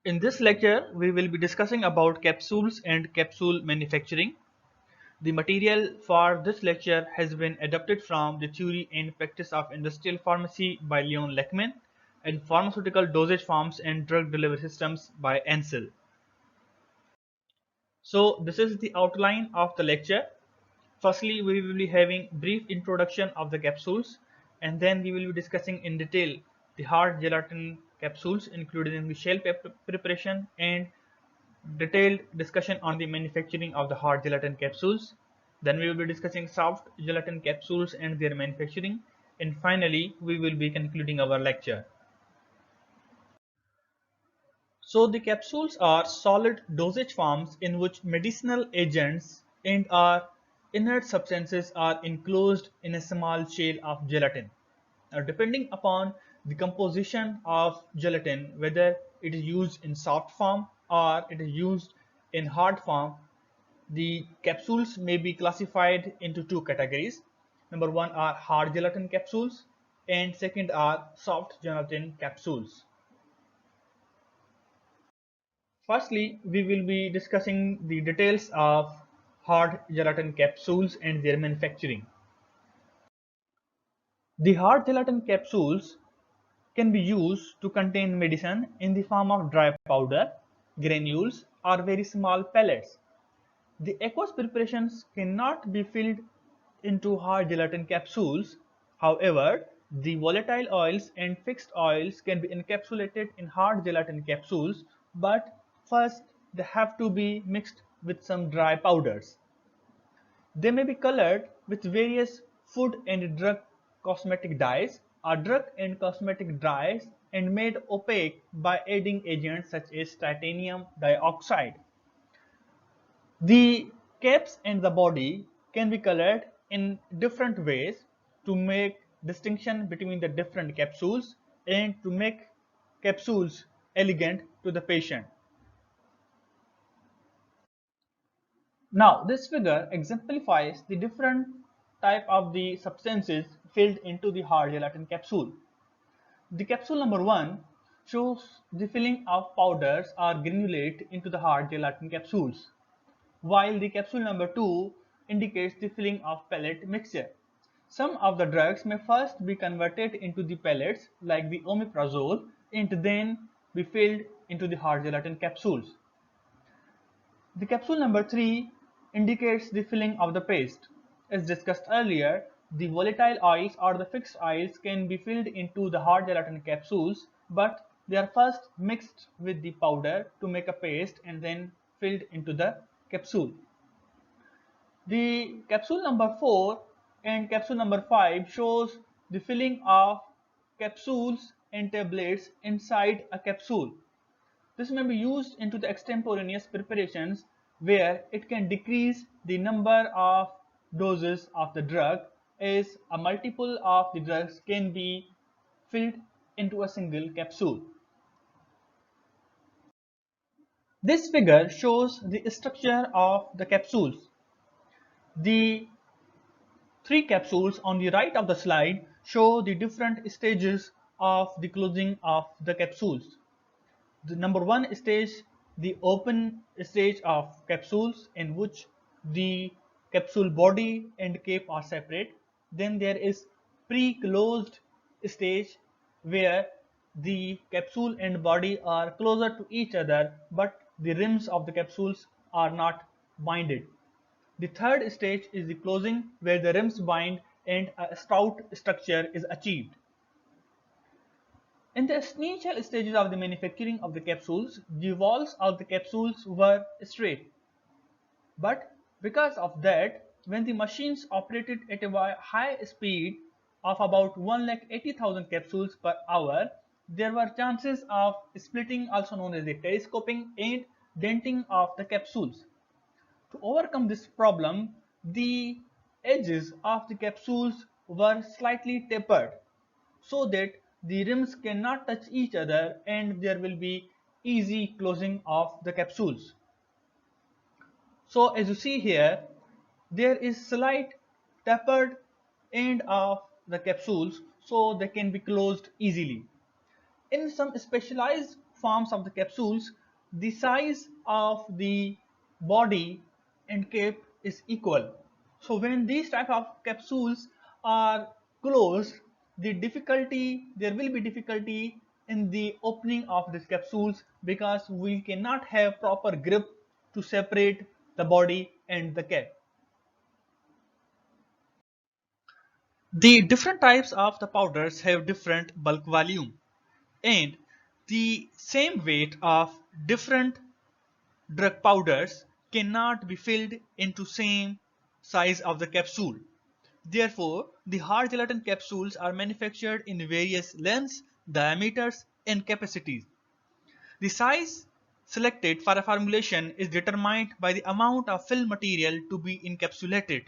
In this lecture, we will be discussing about capsules and capsule manufacturing. The material for this lecture has been adapted from the theory and practice of industrial pharmacy by Leon Leckman and pharmaceutical dosage forms and drug delivery systems by Ansel. So this is the outline of the lecture. Firstly, we will be having brief introduction of the capsules, and then we will be discussing in detail the hard gelatin capsules including the shell preparation and detailed discussion on the manufacturing of the hard gelatin capsules. Then we will be discussing soft gelatin capsules and their manufacturing. And finally, we will be concluding our lecture. So the capsules are solid dosage forms in which medicinal agents and or inert substances are enclosed in a small shell of gelatin. Now, depending upon the composition of gelatin, whether it is used in soft form or it is used in hard form, the capsules may be classified into two categories. Number one are hard gelatin capsules, and second are soft gelatin capsules. Firstly, we will be discussing the details of hard gelatin capsules and their manufacturing. The hard gelatin capsules can be used to contain medicine in the form of dry powder, granules, or very small pellets. The aqueous preparations cannot be filled into hard gelatin capsules. However, the volatile oils and fixed oils can be encapsulated in hard gelatin capsules, but first they have to be mixed with some dry powders. They may be colored with various food and drug cosmetic dyes or drug and cosmetic dyes and made opaque by adding agents such as titanium dioxide. The caps and the body can be colored in different ways to make distinction between the different capsules and to make capsules elegant to the patient. Now, this figure exemplifies the different type of the substances filled into the hard gelatin capsule. The capsule number 1 shows the filling of powders or granulate into the hard gelatin capsules, while the capsule number 2 indicates the filling of pellet mixture. Some of the drugs may first be converted into the pellets like the omeprazole and then be filled into the hard gelatin capsules. The capsule number 3 indicates the filling of the paste. As discussed earlier, the volatile oils or the fixed oils can be filled into the hard gelatin capsules, but they are first mixed with the powder to make a paste and then filled into the capsule. The capsule number 4 and capsule number 5 shows the filling of capsules and tablets inside a capsule. This may be used into the extemporaneous preparations where it can decrease the number of doses of the drug as a multiple of the drugs can be filled into a single capsule. This figure shows the structure of the capsules. The three capsules on the right of the slide show the different stages of the closing of the capsules. The number 1 stage, the open stage of capsules in which the capsule body and cape are separate. Then there is pre-closed stage where the capsule and body are closer to each other but the rims of the capsules are not binded. The third stage is the closing where the rims bind and a stout structure is achieved. In the initial stages of the manufacturing of the capsules, the walls of the capsules were straight. But because of that, when the machines operated at a high speed of about 1,80,000 capsules per hour, there were chances of splitting, also known as the telescoping, and denting of the capsules. To overcome this problem, the edges of the capsules were slightly tapered so that the rims cannot touch each other and there will be easy closing of the capsules. So as you see here, there is slight tapered end of the capsules so they can be closed easily. In some specialized forms of the capsules, the size of the body and cap is equal. So when these type of capsules are closed, there will be difficulty in the opening of these capsules because we cannot have proper grip to separate the body and the cap. The different types of the powders have different bulk volume, and the same weight of different drug powders cannot be filled into same size of the capsule. Therefore, the hard gelatin capsules are manufactured in various lengths, diameters, and capacities. The size selected for a formulation is determined by the amount of fill material to be encapsulated.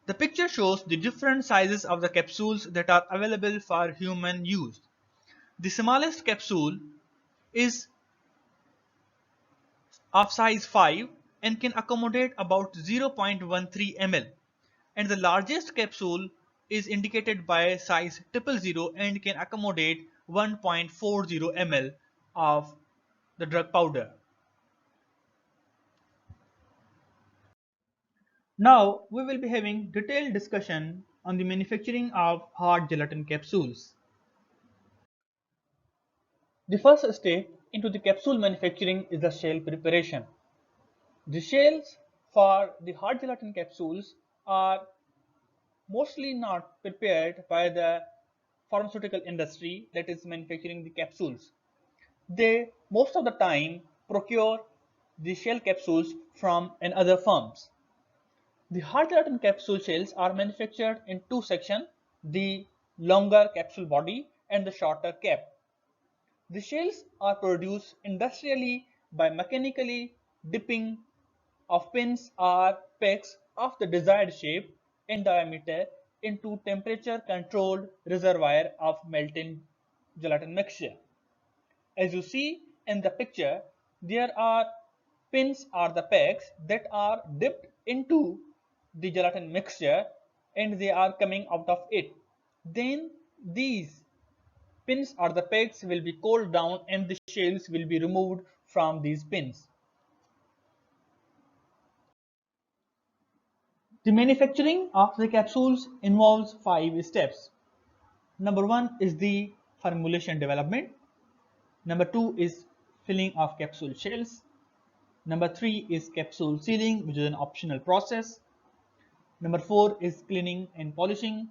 The picture shows the different sizes of the capsules that are available for human use. The smallest capsule is of size 5 and can accommodate about 0.13 ml, and the largest capsule is indicated by size 000 and can accommodate 1.40 ml of the drug powder. Now we will be having detailed discussion on the manufacturing of hard gelatin capsules. The first step into the capsule manufacturing is the shell preparation. The shells for the hard gelatin capsules are mostly not prepared by the pharmaceutical industry that is manufacturing the capsules. They most of the time procure the shell capsules from other firms. The hard gelatin capsule shells are manufactured in two sections, the longer capsule body and the shorter cap. The shells are produced industrially by mechanically dipping of pins or pecks of the desired shape and diameter into temperature controlled reservoir of melting gelatin mixture. As you see in the picture, there are pins or the pecks that are dipped into the gelatin mixture and they are coming out of it. Then these pins or the pegs will be cooled down and the shells will be removed from these pins. The manufacturing of the capsules involves 5 steps. Number 1 is the formulation development. Number 2 is filling of capsule shells. Number 3 is capsule sealing, which is an optional process. Number 4 is cleaning and polishing.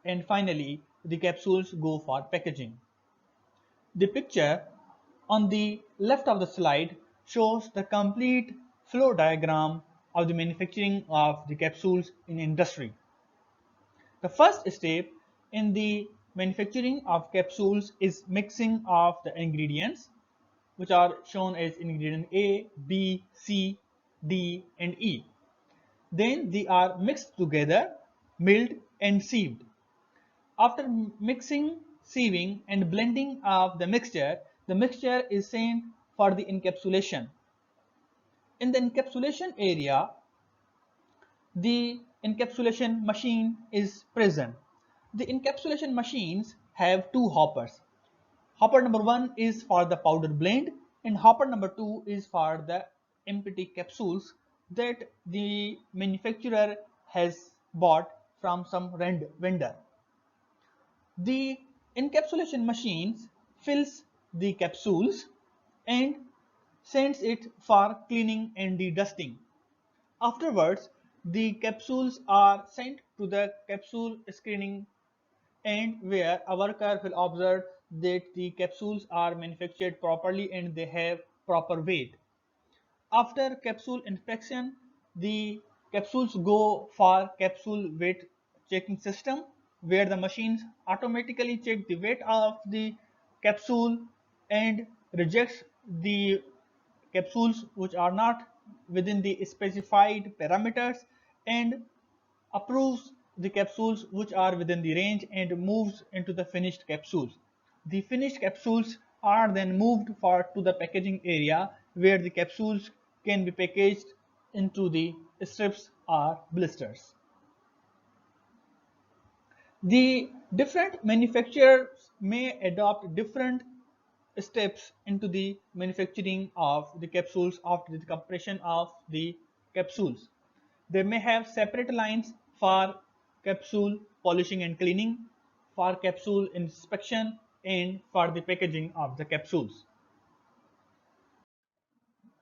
And finally, the capsules go for packaging. The picture on the left of the slide shows the complete flow diagram of the manufacturing of the capsules in industry. The first step in the manufacturing of capsules is mixing of the ingredients, which are shown as ingredient A, B, C, D, and E. Then they are mixed together, milled, and sieved. After mixing, sieving, and blending of the mixture is sent for the encapsulation. In the encapsulation area, the encapsulation machine is present. The encapsulation machines have two hoppers. Hopper number 1 is for the powder blend and hopper number 2 is for the empty capsules that the manufacturer has bought from some vendor. The encapsulation machines fills the capsules and sends it for cleaning and de-dusting. Afterwards, the capsules are sent to the capsule screening and where a worker will observe that the capsules are manufactured properly and they have proper weight. After capsule inspection, the capsules go for capsule weight checking system where the machines automatically check the weight of the capsule and rejects the capsules which are not within the specified parameters and approves the capsules which are within the range and moves into the finished capsules. The finished capsules are then moved to the packaging area where the capsules can be packaged into the strips or blisters. The different manufacturers may adopt different steps into the manufacturing of the capsules after the compression of the capsules. They may have separate lines for capsule polishing and cleaning, for capsule inspection, and for the packaging of the capsules.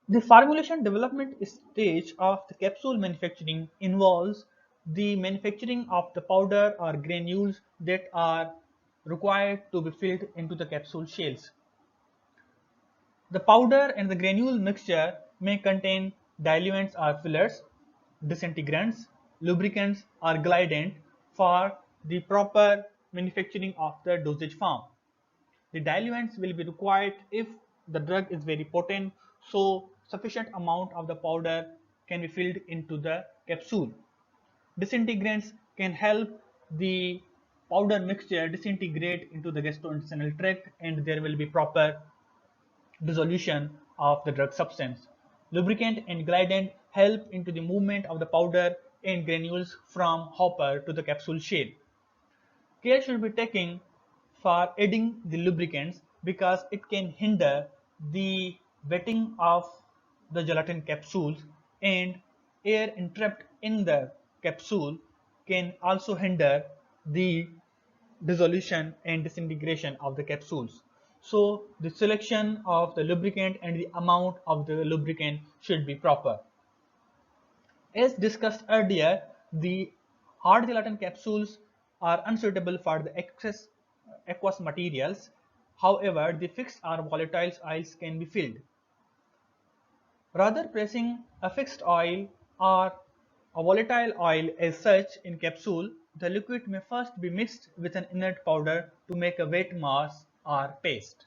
The formulation development stage of the capsule manufacturing involves the manufacturing of the powder or granules that are required to be filled into the capsule shells. The powder and the granule mixture may contain diluents or fillers, disintegrants, lubricants, or glidant for the proper manufacturing of the dosage form. The diluents will be required if the drug is very potent, so sufficient amount of the powder can be filled into the capsule. Disintegrants can help the powder mixture disintegrate into the gastrointestinal tract, and there will be proper dissolution of the drug substance. Lubricant and glidant help into the movement of the powder and granules from hopper to the capsule shell. Care should be taken for adding the lubricants because it can hinder the wetting of the gelatin capsules, and air entrapped in the capsule can also hinder the dissolution and disintegration of the capsules. So the selection of the lubricant and the amount of the lubricant should be proper. As discussed earlier, the hard gelatin capsules are unsuitable for the aqueous materials. However, the fixed or volatile oils can be filled. Rather pressing a fixed oil or a volatile oil as such in capsule, the liquid may first be mixed with an inert powder to make a wet mass or paste.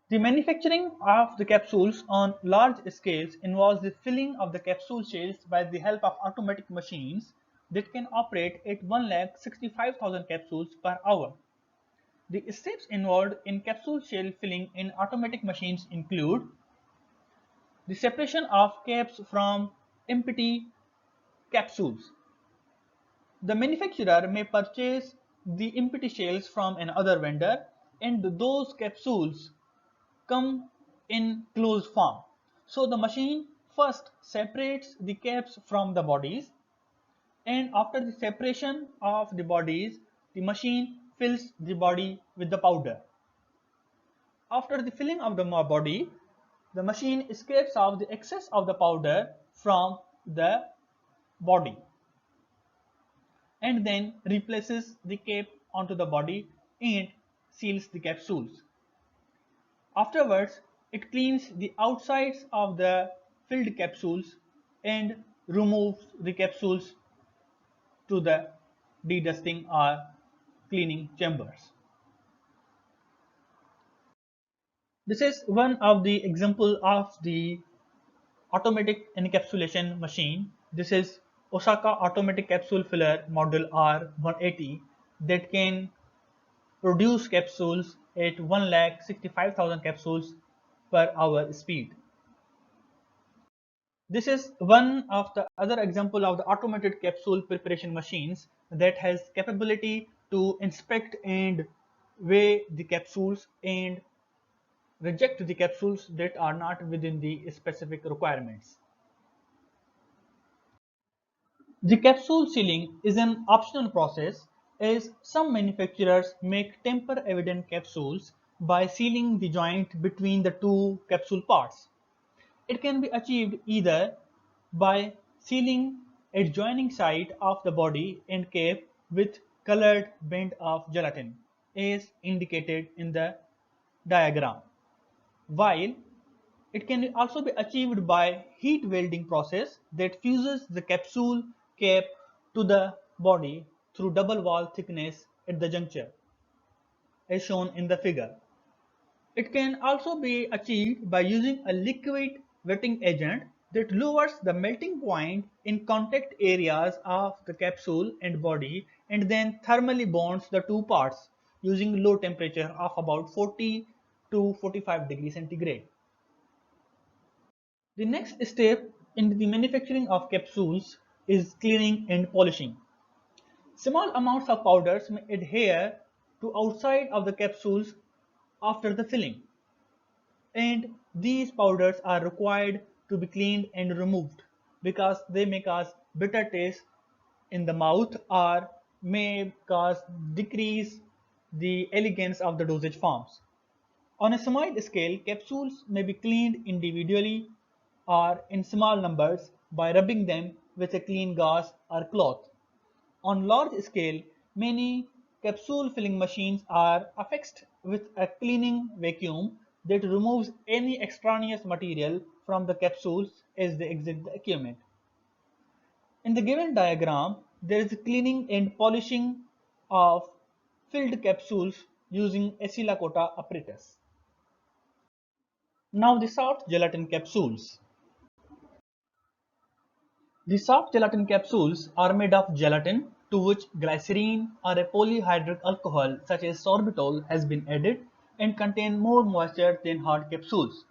The manufacturing of the capsules on large scales involves the filling of the capsule shells by the help of automatic machines that can operate at 1,65,000 capsules per hour. The steps involved in capsule shell filling in automatic machines include the separation of caps from empty capsules. The manufacturer may purchase the empty shells from another vendor, and those capsules come in closed form. So the machine first separates the caps from the bodies, and after the separation of the bodies, the machine fills the body with the powder. After the filling of the body, the machine scrapes off the excess of the powder from the body and then replaces the cap onto the body and seals the capsules. Afterwards, it cleans the outsides of the filled capsules and removes the capsules to the dedusting or cleaning chambers. This is one of the example of the automatic encapsulation machine. This is Osaka automatic capsule filler model R180 that can produce capsules at 1,65,000 capsules per hour speed. This is one of the other example of the automated capsule preparation machines that has capability to inspect and weigh the capsules and reject the capsules that are not within the specific requirements. The capsule sealing is an optional process as some manufacturers make tamper evident capsules by sealing the joint between the two capsule parts. It can be achieved either by sealing adjoining side of the body and cap with colored band of gelatin as indicated in the diagram, while it can also be achieved by heat welding process that fuses the capsule cap to the body through double wall thickness at the juncture as shown in the figure. It can also be achieved by using a liquid wetting agent that lowers the melting point in contact areas of the capsule and body and then thermally bonds the two parts using low temperature of about 40 to 45 degrees centigrade. The next step in the manufacturing of capsules is cleaning and polishing. Small amounts of powders may adhere to outside of the capsules after the filling, and these powders are required to be cleaned and removed because they may cause bitter taste in the mouth or may cause decrease the elegance of the dosage forms. On a small scale, capsules may be cleaned individually or in small numbers by rubbing them with a clean gauze or cloth. On large scale, many capsule filling machines are affixed with a cleaning vacuum that removes any extraneous material from the capsules as they exit the equipment. In the given diagram, there is cleaning and polishing of filled capsules using Acetylcoa apparatus. Now the soft gelatin capsules. The soft gelatin capsules are made of gelatin to which glycerine or a polyhydric alcohol such as sorbitol has been added and contain more moisture than hard capsules.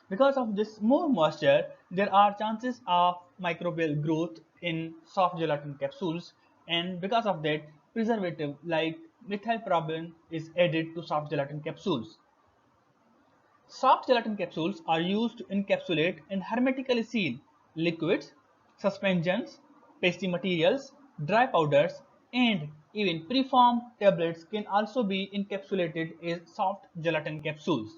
Because of this more moisture, there are chances of microbial growth in soft gelatin capsules, and because of that, preservative like methylparaben is added to soft gelatin capsules. Soft gelatin capsules are used to encapsulate and hermetically seal liquids, suspensions, pasty materials, dry powders, and even preformed tablets can also be encapsulated as soft gelatin capsules.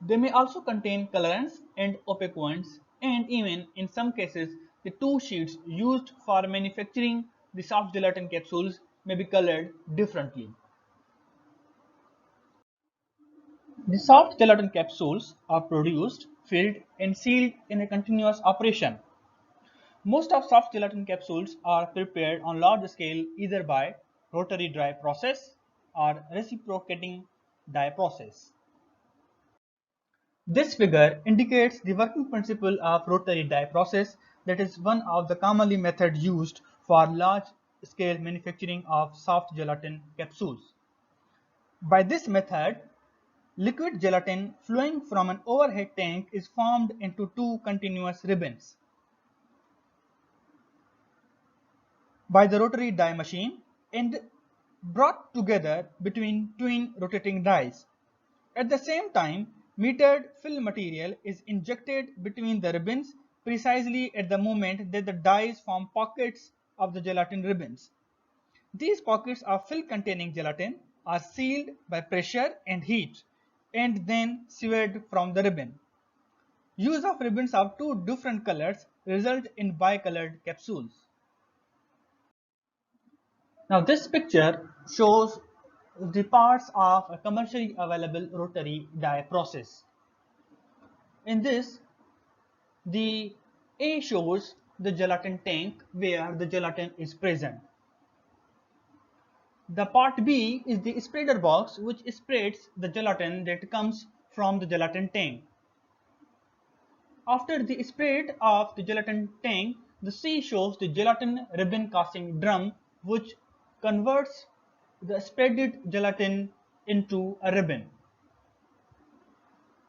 They may also contain colorants and opaquants, and even in some cases, the two sheets used for manufacturing the soft gelatin capsules may be colored differently. The soft gelatin capsules are produced, filled, and sealed in a continuous operation. Most of soft gelatin capsules are prepared on large scale either by rotary dry process or reciprocating dye process. This figure indicates the working principle of rotary dye process, that is one of the commonly method used for large scale manufacturing of soft gelatin capsules. By this method, liquid gelatin flowing from an overhead tank is formed into two continuous ribbons by the rotary die machine and brought together between twin rotating dies. At the same time, metered fill material is injected between the ribbons precisely at the moment that the dies form pockets of the gelatin ribbons. These pockets of fill containing gelatin are sealed by pressure and heat and then severed from the ribbon. Use of ribbons of two different colors result in bicolored capsules. Now this picture shows the parts of a commercially available rotary die process. In this, the A shows the gelatin tank where the gelatin is present. The part B is the spreader box which spreads the gelatin that comes from the gelatin tank. After the spread of the gelatin tank, the C shows the gelatin ribbon casting drum which converts the spreaded gelatin into a ribbon.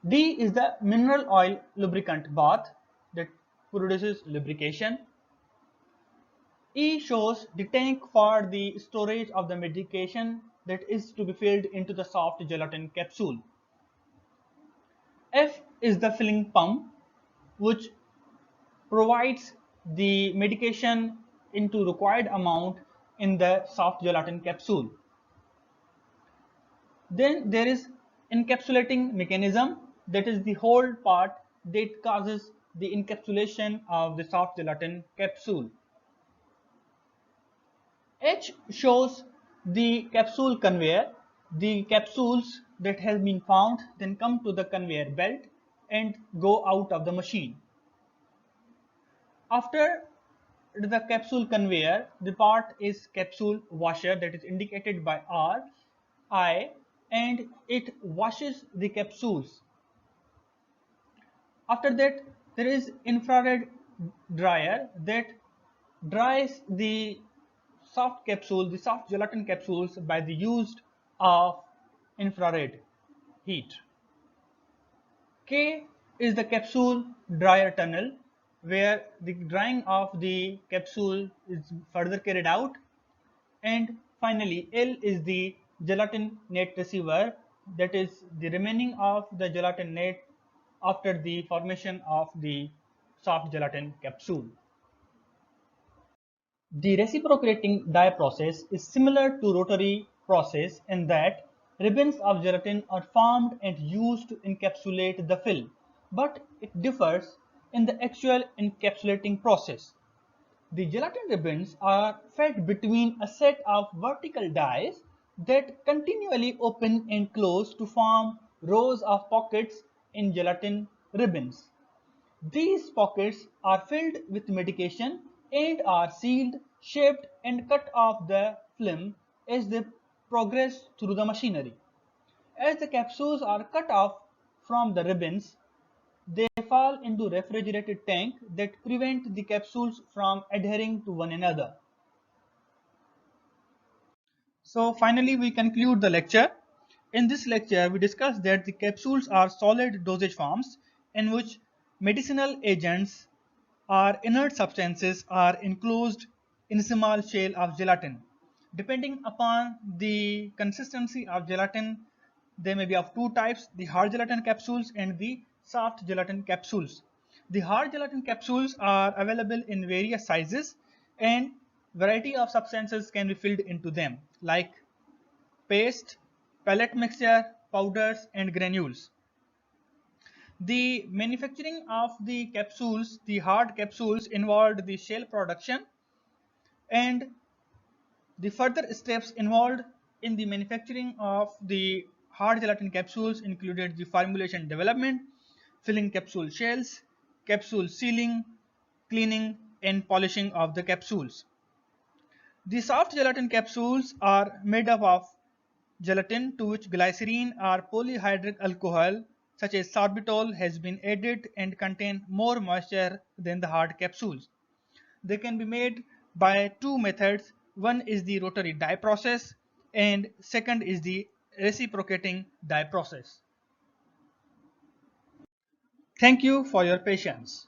D is the mineral oil lubricant bath that produces lubrication. E shows the tank for the storage of the medication that is to be filled into the soft gelatin capsule. F is the filling pump which provides the medication into required amount in the soft gelatin capsule. Then there is encapsulating mechanism, that is the whole part that causes the encapsulation of the soft gelatin capsule. H shows the capsule conveyor. The capsules that have been found then come to the conveyor belt and go out of the machine. After the capsule conveyor, the part is capsule washer that is indicated by R, I, and it washes the capsules. After that, there is infrared dryer that dries the soft capsule, the soft gelatin capsules by the use of infrared heat. K is the capsule dryer tunnel where the drying of the capsule is further carried out, and Finally, L is the gelatin net receiver, that is the remaining of the gelatin net after the formation of the soft gelatin capsule. The reciprocating die process is similar to rotary process in that ribbons of gelatin are formed and used to encapsulate the film, but it differs in the actual encapsulating process. The gelatin ribbons are fed between a set of vertical dies that continually open and close to form rows of pockets in gelatin ribbons. These pockets are filled with medication and are sealed, shaped and cut off the film as they progress through the machinery. As the capsules are cut off from the ribbons, they fall into refrigerated tank that prevent the capsules from adhering to one another. So finally we conclude the lecture. In this lecture we discussed that the capsules are solid dosage forms in which medicinal agents or inert substances are enclosed in a small shell of gelatin. Depending upon the consistency of gelatin, they may be of two types, the hard gelatin capsules and the soft gelatin capsules. The hard gelatin capsules are available in various sizes and variety of substances can be filled into them like paste, pellet mixture, powders and granules. The manufacturing of the capsules, the hard capsules, involved the shell production, and the further steps involved in the manufacturing of the hard gelatin capsules included the formulation development, filling capsule shells, capsule sealing, cleaning and polishing of the capsules. The soft gelatin capsules are made up of gelatin to which glycerine or polyhydric alcohol such as sorbitol has been added and contain more moisture than the hard capsules. They can be made by two methods. One is the rotary die process and second is the reciprocating die process. Thank you for your patience.